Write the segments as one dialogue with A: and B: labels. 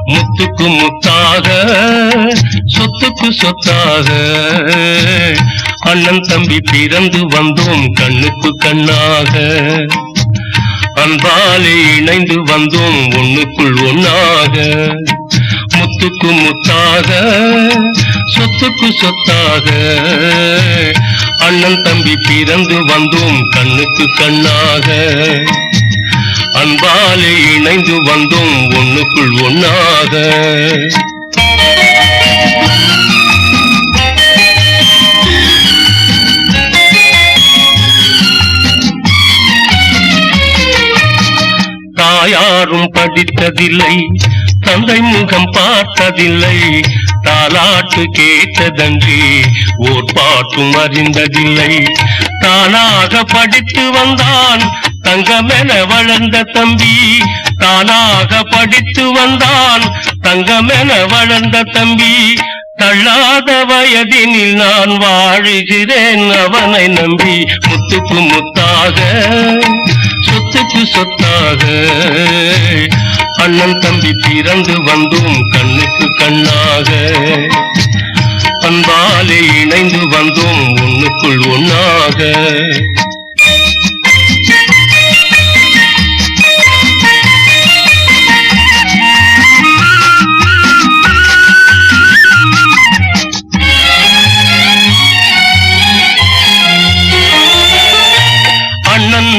A: முத்துக்கு முத்தாக சொத்துக்கு சொத்தாக அண்ணன் தம்பி பிறந்து வந்தோம் கண்ணுக்கு கண்ணாக அன்பாலே இணைந்து வந்தோம் ஒண்ணுக்குள் ஒண்ணாக முத்துக்கு முத்தாக சொத்துக்கு சொத்தாக அண்ணன் தம்பி பிறந்து வந்தோம் கண்ணுக்கு கண்ணாக அன்பாலே இணைந்து வந்தோம் ஒண்ணுக்குள் ஒண்ணாக தாயாரும் படித்ததில்லை தந்தை முகம் பார்த்ததில்லை தாலாட்டு கேட்டதன்றி ஓர் பாட்டும் அறிந்ததில்லை தானாக படித்து வந்தான் தங்கமென வளர்ந்த தம்பி தானாக படித்து வந்தான் தங்கமென வளர்ந்த தம்பி தள்ளாத வயதினில் நான் வாழுகிறேன் அவனை நம்பி முத்துக்கு முத்தாக சொத்துக்கு சொத்தாக அண்ணன் தம்பி பிறந்து வந்தோம் கண்ணுக்கு கண்ணாக அன்பாலே இணைந்து வந்தோம் ஒண்ணுக்குள் ஒண்ணாக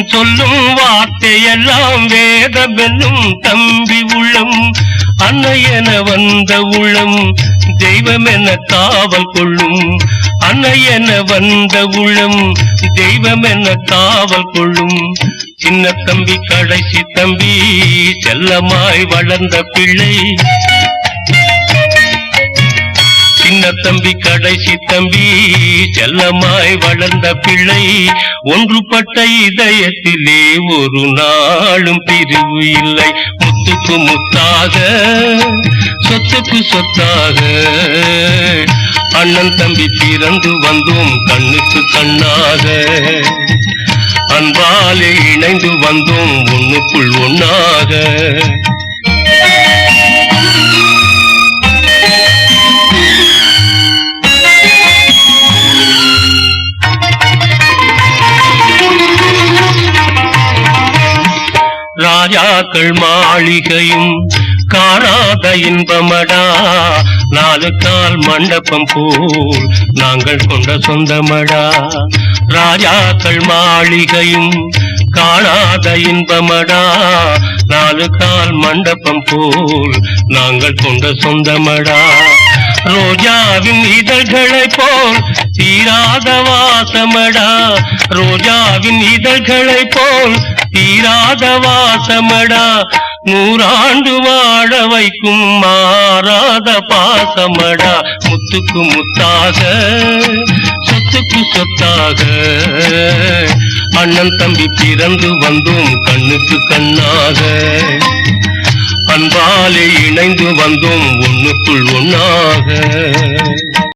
A: சொல்லும் வார்த்தையெல்லாம் வேதமென்னும் தம்பி உள்ளம் அன்னையென வந்த உள்ளம் தெய்வமென காவல் கொள்ளும் அன்னையென வந்த உள்ளம் தெய்வமென காவல் கொள்ளும் சின்ன தம்பி கடைசி தம்பி செல்லமாய் வளர்ந்த பிள்ளை சின்ன தம்பி கடைசி தம்பி செல்லமாய் வளர்ந்த பிள்ளை ஒன்றுபட்ட இதயத்திலே ஒரு நாளும் பிரிவு இல்லை முத்துக்கு முத்தாக சொத்துக்கு சொத்தாக அண்ணன் தம்பி பிறந்து வந்தோம் கண்ணுக்கு கண்ணாக அன்பாலே இணைந்து வந்தோம் ஒண்ணுக்குள் ஒண்ணாக ராஜாக்கள் மாளிகையும் காணாத இன்பமடா நாலு கால் மண்டபம் போல் நாங்கள் கொண்ட சொந்தமடா ராஜாக்கள் மாளிகையும் காணாத இன்பமடா நாலு கால் மண்டபம் போல் நாங்கள் கொண்ட சொந்தமடா ரோஜாவின் இதழ்களை போல் தீராத வாசமடா ரோஜாவின் இதழ்களை போல் தீராத வாசமடா நூறாண்டு வாழ வைக்கும் மாறாத பாசமடா முத்துக்கு முத்தாக சொத்துக்கு சொத்தாக அண்ணன் தம்பி பிறந்து வந்தோம் கண்ணுக்கு கண்ணாக அன்பாலே இணைந்து வந்தோம் ஒண்ணுக்குள் ஒண்ணாக